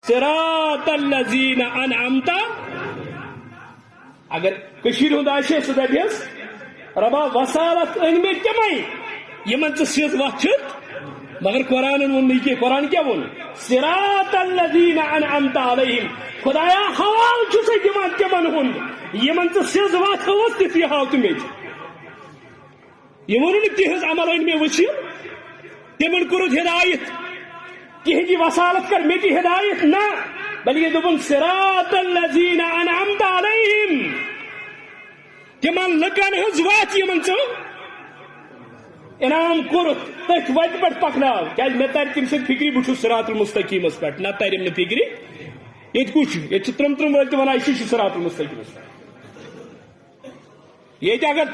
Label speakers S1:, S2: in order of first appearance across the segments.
S1: صراط الذین انعمت اگر کشیر ہند آشے سہ دپیس ربا وسالت ان میں تمے یمن ژٕ سیٚود وتھ چھُتھ مگر قرآن وون نہٕ کینٛہہ قرآن کیٛاہ ووٚن صراط الذین انعمت علیہم خدایا حوال چھُ ژےٚ دِوان تِمن ہُنٛد یمن ژٕ سیٚود وتھ ہٲوٕتھ تِتھُے ہاو تہٕ مےٚ یہ ووٚنُن نہٕ تِہنٛز عمل أنۍ مےٚ وٕچھِتھ تِمن کوٚرُتھ ہدایت تِہنٛدِ وسالت کر مےٚ تہِ ہدایت نہ بلکہ دوٚپُن صراط الذین انعمت علیہم تمن لکن ہز وت یمن ژٕ انعام کورت تھی وتہ پہ پکناو کیا مے تر تم سب فکری بہ صراط المستقیمس پہ نہ ترم نا فکری یہ کچھ یہ ترم ترم ول ونان یہ صراط المستقیمس یہ اگر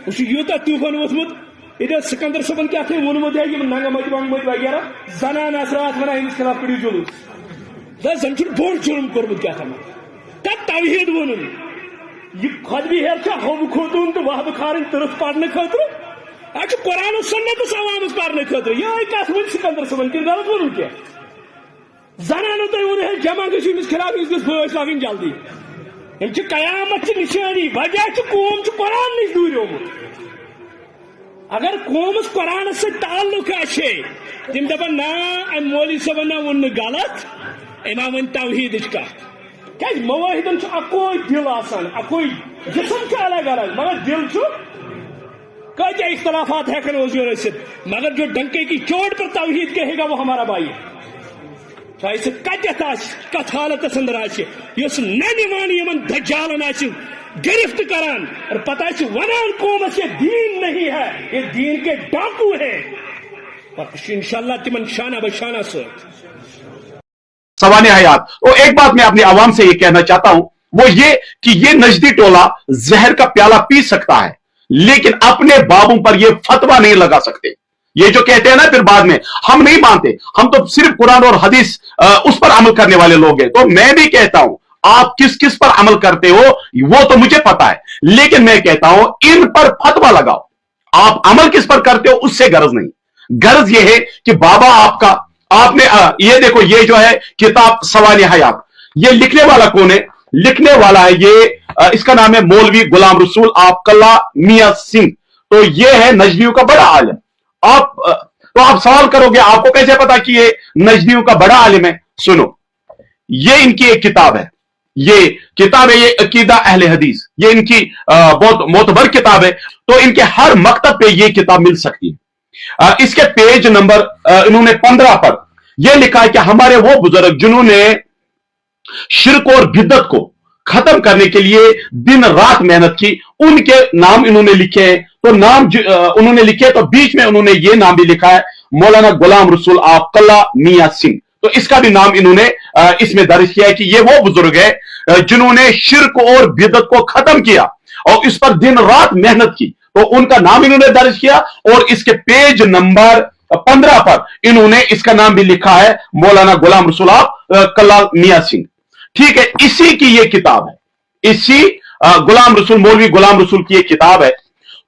S1: وہ یوتہ طوفان ووتمت یہ سکندر صبن کیا وونمت ہے ننگہ مت ونگمت وغیرہ زنان رات ونان امس خلاف کڑو جلوس زن بوڑ جرم کورمت کیا تب توحید ونن یہ خطبی ہیر ہوب خوتون تو وہب کھارن ترس پڑھنے خاطر اچھا قرآن و سنت عوامس پڑھنے خاطر یہ کت ون سکندر صبن کن غلط ون کیا زنانو تھی ون ہے جمع گھس امس خلاف اس گھس پھاش لگن جلدی ام قیامت نشانی وجہ قوم قرآن نش دوریومت اگر قومس قرآن سے تعلق آشے تم دپن نا ام مولوی صبن نا ون غلط اما ون توحید کت کیا مواہدن اکوئی دل آسان اکوئی جسم کا الگ الگ مگر دل کتیا اختلافات ہیکن اوزور رسید مگر جو ڈنکے کی چوٹ پر توحید کہے گا وہ ہمارا بھائی ہے چاہے سہ کتیت کت حالت اندر اس نمان یمن دجالن گرفت کران اور پتہ ونان قومس یہ دین نہیں ہے یہ دین کے ڈاکو ہے انشاءاللہ تمن شانہ بشانہ ساتھ
S2: سوانح حیات۔ اور ایک بات میں اپنی عوام سے یہ کہنا چاہتا ہوں وہ یہ کہ یہ نجدی ٹولہ زہر کا پیالہ پی سکتا ہے لیکن اپنے بابوں پر یہ فتویٰ نہیں لگا سکتے۔ یہ جو کہتے ہیں نا پھر بعد میں ہم نہیں مانتے، ہم تو صرف قرآن اور حدیث اس پر عمل کرنے والے لوگ ہیں۔ تو میں بھی کہتا ہوں آپ کس کس پر عمل کرتے ہو وہ تو مجھے پتا ہے، لیکن میں کہتا ہوں ان پر فتویٰ لگاؤ۔ آپ عمل کس پر کرتے ہو اس سے غرض نہیں، غرض یہ ہے کہ بابا آپ نے یہ دیکھو یہ جو ہے کتاب سوانح حیات، یہ لکھنے والا کون ہے؟ لکھنے والا ہے یہ اس کا نام ہے مولوی غلام رسول آپ کلا میاں سنگھ۔ تو یہ ہے نجدیوں کا بڑا عالم۔ آپ سوال کرو گے آپ کو کیسے پتا کہ یہ نجدیوں کا بڑا عالم ہے؟ سنو، یہ ان کی ایک کتاب ہے، یہ کتاب ہے یہ عقیدہ اہل حدیث، یہ ان کی بہت معتبر کتاب ہے۔ تو ان کے ہر مکتب پہ یہ کتاب مل سکتی ہے۔ اس کے پیج نمبر انہوں نے 15 پر یہ لکھا ہے کہ ہمارے وہ بزرگ جنہوں نے شرک اور بدعت کو ختم کرنے کے لیے دن رات محنت کی، ان کے نام انہوں نے لکھے ہیں۔ تو نام انہوں نے لکھے تو بیچ میں انہوں نے یہ نام بھی لکھا ہے مولانا غلام رسول آپ کلا میاں سنگھ۔ تو اس کا بھی نام انہوں نے اس میں درج کیا ہے کہ یہ وہ بزرگ ہے جنہوں نے شرک اور بدعت کو ختم کیا اور اس پر دن رات محنت کی۔ تو ان کا نام انہوں نے درج کیا اور اس کے پیج نمبر 15 پر انہوں نے اس کا نام بھی لکھا ہے مولانا غلام رسول آپ کلا میاں سنگھ۔ ٹھیک ہے، اسی کی یہ کتاب ہے، اسی غلام رسول مولوی غلام رسول کی یہ کتاب ہے۔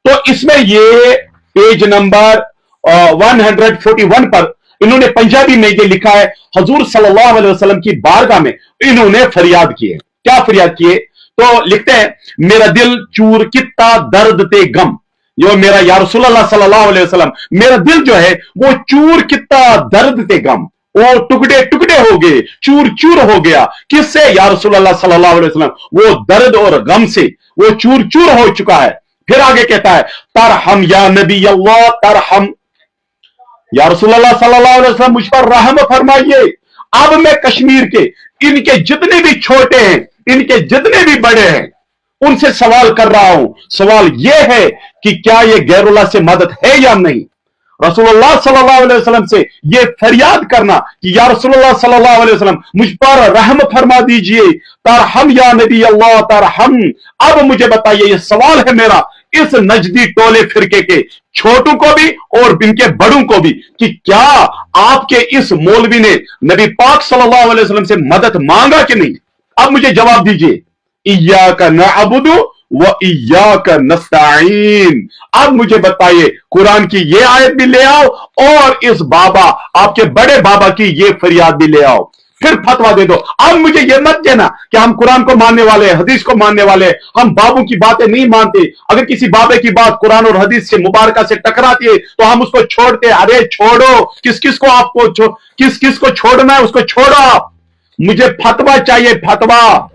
S2: تو اس میں یہ پیج نمبر 141 پر انہوں نے پنجابی میں یہ لکھا ہے حضور صلی اللہ علیہ وسلم کی بارگاہ میں انہوں نے فریاد کی ہے۔ کیا فریاد کی ہے؟ تو لکھتے ہیں میرا دل چور کتا درد تے غم، جو میرا یا رسول اللہ صلی اللہ علیہ وسلم میرا دل جو ہے وہ چور کتا درد تے غم، وہ ٹکڑے ٹکڑے ہو گئے، چور چور ہو گیا۔ کس سے؟ یا رسول اللہ صلی اللہ علیہ وسلم، وہ درد اور غم سے وہ چور چور ہو چکا ہے۔ پھر آگے کہتا ہے ترحم یا نبی اللہ ترحم، یا رسول اللہ صلی اللہ علیہ وسلم مجھ پر رحم فرمائیے۔ اب میں کشمیر کے ان کے جتنے بھی چھوٹے ہیں، ان کے جتنے بھی بڑے ہیں، ان سے سوال کر رہا ہوں۔ سوال یہ ہے کہ کیا یہ غیر اللہ سے مدد ہے یا نہیں؟ رسول اللہ صلی اللہ علیہ وسلم سے یہ فریاد کرنا کہ یا رسول اللہ صلی اللہ علیہ وسلم مجھ پر رحم فرما دیجئے، ترحم یا نبی اللہ ترحم۔ اب مجھے بتائیے، یہ سوال ہے میرا اس نجدی ٹولے فرقے کے چھوٹوں کو بھی اور ان کے بڑوں کو بھی کہ کیا آپ کے اس مولوی نے نبی پاک صلی اللہ علیہ وسلم سے مدد مانگا کہ نہیں؟ اب مجھے جواب دیجئے، ایاک نعبد و ایاک نستعین۔ اب مجھے بتائیے قرآن کی یہ آیت بھی لے آؤ اور اس بابا آپ کے بڑے بابا کی یہ فریاد بھی لے آؤ۔ फिर फतवा दे दो। अब मुझे यह मत कहना कि हम कुरान को मानने वाले, हदीस को मानने वाले, हम बाबू की बातें नहीं मानते। अगर किसी बाबे की बात कुरान और हदीस से मुबारका से टकराती है तो हम उसको छोड़ते। अरे छोड़ो, किस किस को आपको किस किस को छोड़ना है उसको छोड़ो आप। मुझे फतवा चाहिए, फतवा।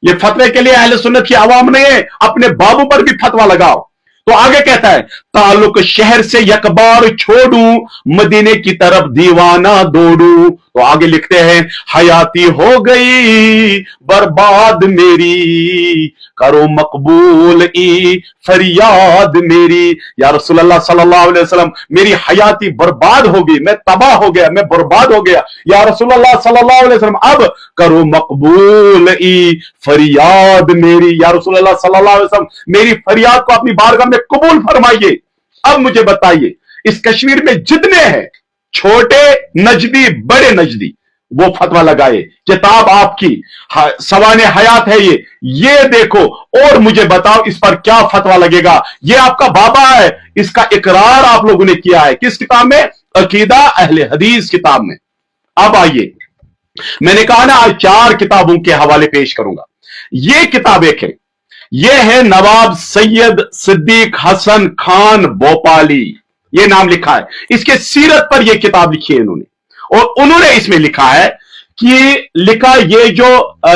S2: ये फतवे के लिए अहले सुन्नत की आवाम नहीं है, अपने बाबू पर भी फतवा लगाओ। तो आगे कहता है, ताल्लुक शहर से यकबार छोड़ू, मदीने की तरफ दीवाना दौड़ू। तो आगे लिखते हैं, हयाती हो गई बर्बाद मेरी, करो मकबूल ई फरियाद मेरी। या रसूलुल्लाह सल्लल्लाहु अलैहि वसल्लम, मेरी हयाती बर्बाद हो गई, मैं तबाह हो गया, मैं बर्बाद हो गया। या रसूलुल्लाह सल्लल्लाहु अलैहि वसल्लम, अब करो मकबूल ई फरियाद मेरी। या रसूलुल्लाह सल्लल्लाहु अलैहि वसल्लम, मेरी फरियाद को अपनी बारगाह में कबूल फरमाइए। अब मुझे बताइए, इस कश्मीर में जितने हैं, छोटे नजदी बड़े नजदी, वो फतवा लगाए। किताब आपकी सवाने हयात है ये देखो, और मुझे बताओ इस पर क्या फतवा लगेगा। ये आपका बाबा है, इसका इकरार आप लोगों ने किया है। किस किताब में? अकीदा अहले हदीस किताब में। अब आइए, मैंने कहा ना आज 4 किताबों के हवाले पेश करूंगा। ये किताब एक है, यह है नवाब सैयद सिद्दीक हसन खान भोपाली, ये नाम लिखा है। इसके सीरत पर यह किताब लिखी है इन्होंने, और उन्होंने इसमें लिखा है कि ये जो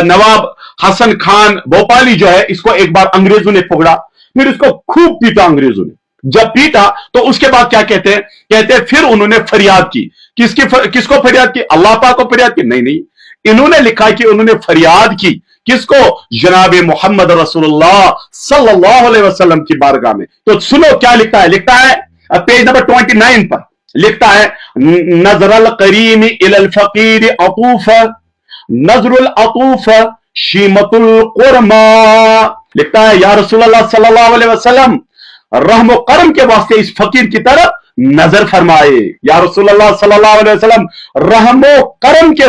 S2: नवाब हसन खान भोपाली जो है, इसको एक बार अंग्रेजों ने पकड़ा, फिर इसको खूब पीटा अंग्रेजों ने। जब पीटा तो उसके बाद क्या कहते हैं? कहते हैं फिर उन्होंने फरियाद की। किसको फरियाद की? अल्लाह पाक को फरियाद की? नहीं, इन्होंने लिखा कि उन्होंने फरियाद की किसको? जनाब मोहम्मद रसूलुल्लाह सल्लल्लाहु अलैहि वसल्लम की बारगाह में। तो सुनो क्या लिखता है। लिखता है पेज नंबर 29 पर, लिखता है, नजरल करीम इलल फकीर अतूफ, नजरुल अतूफ शीमतुल कुरमा। लिखता है, या रसूलुल्लाह सल्लल्लाहु अलैहि वसल्लम, रहम करम के वास्ते इस फकीर की तरफ नजर फरमाए। या रसूलुल्लाह सल्लल्लाहु अलैहि वसल्लम, रहमो करम के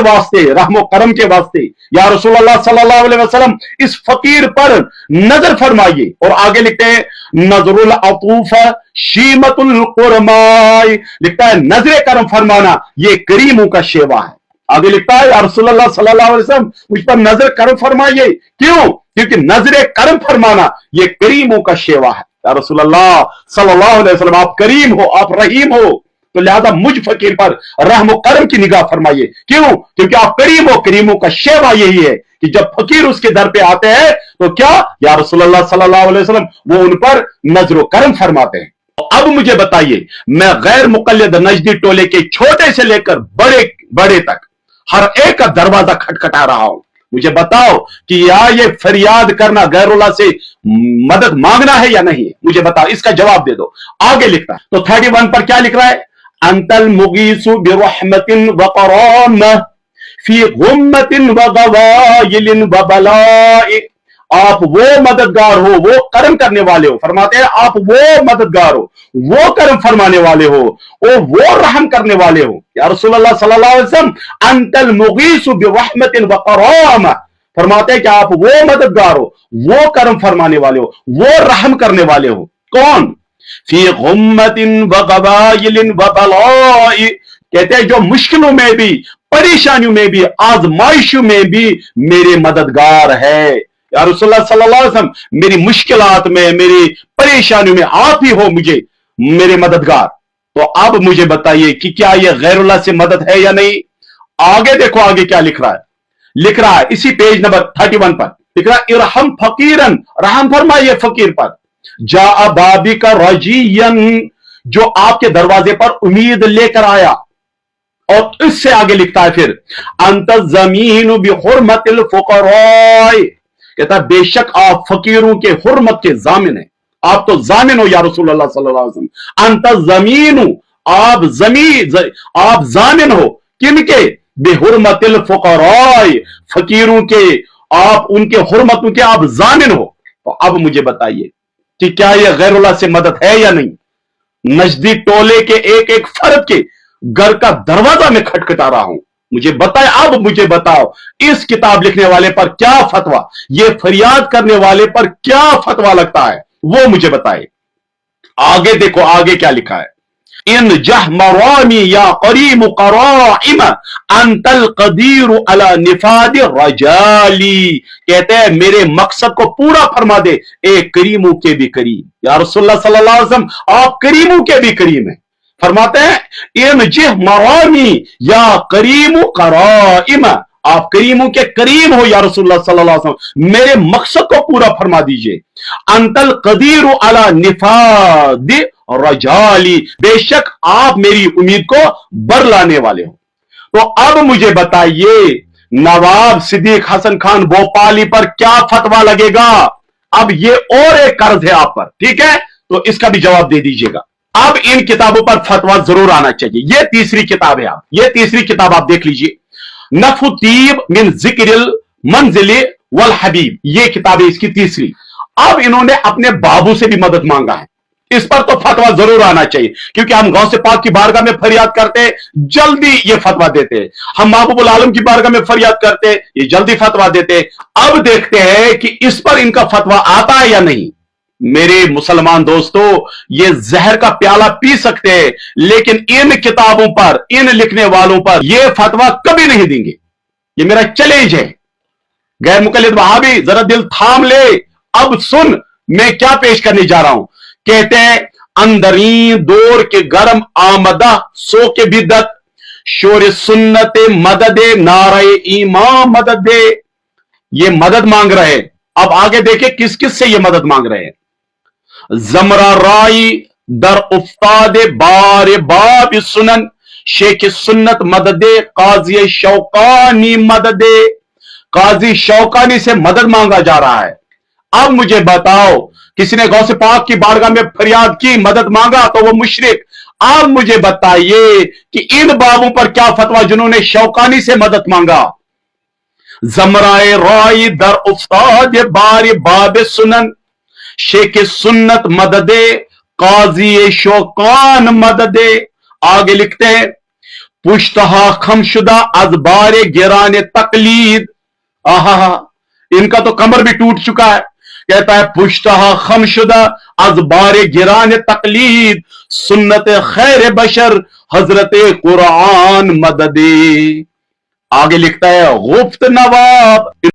S2: वास्ते या रसूलुल्लाह सल्लल्लाहु अलैहि वसल्लम इस फकीर पर नजर फरमाइए। और आगे लिखते हैं, नजरुल अतूफ शीमतुल कुरमाई। लिखता है, नजर करम फरमाना ये करीमों का शेवा है। आगे लिखता है, या रसूलुल्लाह सल्लल्लाहु अलैहि वसल्लम मुझ पर नजर करम फरमाइए। क्यों? क्योंकि नजर करम फरमाना ये करीमों का शेवा है। या रसूलुल्लाह सल्लल्लाहु अलैहि वसल्लम, आप करीम हो, आप रहीम हो, तो लिहाजा मुझ फकीर पर रहम करम की निगाह फरमाइए। क्यों? क्योंकि आप करीम हो। करीमों का शेवा यही है कि जब फकीर उसके दर पे आते हैं तो क्या, या रसूलुल्लाह सल्लल्लाहु अलैहि वसल्लम वो उन पर नजर करम फरमाते हैं। तो अब मुझे बताइए, मैं गैर मुकल्लिद नजदी टोले के छोटे से लेकर बड़े तक हर एक का दरवाजा खटखटा रहा हूं। मुझे बताओ कि ये फरियाद करना, गैरुल्लाह से मदद मांगना है या नहीं है? मुझे बताओ, इसका जवाब दे दो। आगे लिखता है, तो 31 पर क्या लिख रहा है? अंतल मुगीसु बिरहमतिन व करम फी गुम्मतिन व गवाइलिन व बलाई। आप वो मददगार हो, वो करम करने वाले हो। फरमाते हैं, आप वो मददगार हो, वो करम फरमाने वाले हो, और वो रहम करने वाले हो। या रसूलुल्लाह सल्लल्लाहु अलैहि वसल्लम, अंतल मुगीसु बिरहमतिन व करम। फरमाते हैं कि आप वो मददगार हो, वो करम फरमाने वाले हो, वो रहम करने वाले हो। कौन? फी गुम्मतिन व गवाइलिन व बलाई। कहते हैं, जो मुश्किलों में भी, परेशानियों में भी, आजमाइशों में भी मेरे मददगार है। या रसूलुल्लाह सल्लल्लाहु अलैहि वसल्लम, मेरी मुश्किलात में, मेरी परेशानियों में आप ही हो मुझे मेरे मददगार। तो अब मुझे बताइए कि क्या यह गैरुल्लाह से मदद है या नहीं? आगे देखो, आगे क्या लिख रहा है। लिख रहा है इसी पेज नंबर 31 पर, लिख रहा है, इरहम फकीरन, रहम फरमाइए फकीर पर, जा बाबी का रजीयन, जो आपके दरवाजे पर उम्मीद लेकर आया। और इससे आगे लिखता है फिर, अंत जमीन बिहुरमतिल फुकराए। कहता है, बेशक आप फकीरों के हुर्मत के जामिन हैं। आप तो जामिन हो या रसूलुल्लाह सल्लल्लाहु अलैहि वसल्लम। अंत जमीनु, आप जामिन हो किनके? बेहुरमतिल फुकराए, फकीरों के, आप उनके हुर्मतों के आप जामिन हो। तो अब मुझे बताइए कि क्या यह गैरुल्लाह से मदद है या नहीं? नजदी टोले के एक एक फर्द के घर का दरवाजा में खटखटा रहा हूं। मुझे बताए, अब मुझे बताओ, इस किताब लिखने वाले पर क्या फतवा, ये फरियाद करने वाले पर क्या फतवा लगता है, वो मुझे बताए। आगे देखो, आगे क्या लिखा है। इन जह मरामी या करीम कराइम अंतल कदीर अला निफाद रजाली, कहते हैं मेरे मकसद को पूरा फरमा दे ए करीमों के भी करीम। या रसूलुल्लाह सल्लल्लाहु अलैहि वसल्लम आप करीमों के भी करीम है। फरमाते हैं इन जह मरामी या करीम कराइम, आप करीमों के करीम हो या रसूलुल्लाह सल्लल्लाहु अलैहि वसल्लम, मेरे मकसद को पूरा फरमा दीजिए। अंतल कदीर अला निफाद रजाली, बेशक आप मेरी उम्मीद को बर लाने वाले हो। तो अब मुझे बताइए नवाब सिद्दीक हसन खान भोपाली पर क्या फतवा लगेगा? अब ये और एक कर्ज है आप पर, ठीक है, तो इसका भी जवाब दे दीजिएगा। अब इन किताबों पर फतवा जरूर आना चाहिए। ये तीसरी किताब है, आप ये तीसरी किताब आप देख लीजिए, नफुतीब मिन जिक्रिल मंजिल वल हबीब, ये किताब है इसकी तीसरी। अब इन्होंने अपने बाबू से भी मदद मांगा है, इस पर तो फतवा जरूर आना चाहिए, क्योंकि हम गौसे पाक की बारगाह में फरियाद करते जल्दी ये फतवा देते हैं, हम महबूबुल आलम की बारगाह में फरियाद करते ये जल्दी फतवा देते। अब देखते हैं कि इस पर इनका फतवा आता है या नहीं। मेरे मुसलमान दोस्तों, ये जहर का प्याला पी सकते हैं, लेकिन इन किताबों पर, इन लिखने वालों पर ये फतवा कभी नहीं देंगे। ये मेरा चैलेंज है। गैर मुकल्लिद वहाबी जरा दिल थाम ले, अब सुन मैं क्या पेश करने जा रहा हूं। कहते हैं अंदरी दौर के गरम आमदा सो के बिदत शोर सुन्नत मदद नारे ईमान मदद, ये मदद मांग रहे हैं। अब आगे देखे किस किस से ये मदद मांग रहे हैं। जमरा राई दर उफ्ताद बार बाब सुनन शेख सुन्नत मदद काजी शौकानी मदद, काजी शौकानी से मदद मांगा जा रहा है। अब मुझे बताओ, किसी ने गौसे पाक की बारगाह में फरियाद की, मदद मांगा तो वो मुशरिक। अब मुझे बताइए कि इन बाबों पर क्या फतवा जिन्होंने शौकानी से मदद मांगा। जमराए राई दर उस्ताद बार बाब सुनन शेख सुन्नत मददे काजी शौकान मददे। आगे लिखते हैं पुश्तहा खमशुदा अजबार गिरान तकलीद, आहा इनका तो कमर भी टूट चुका है। कहता है पुश्तहा खमशुदा अजबार गिरान तकलीद सुन्नत खैर बशर हजरत कुरान मददे। आगे लिखता है गुफ्त नवाब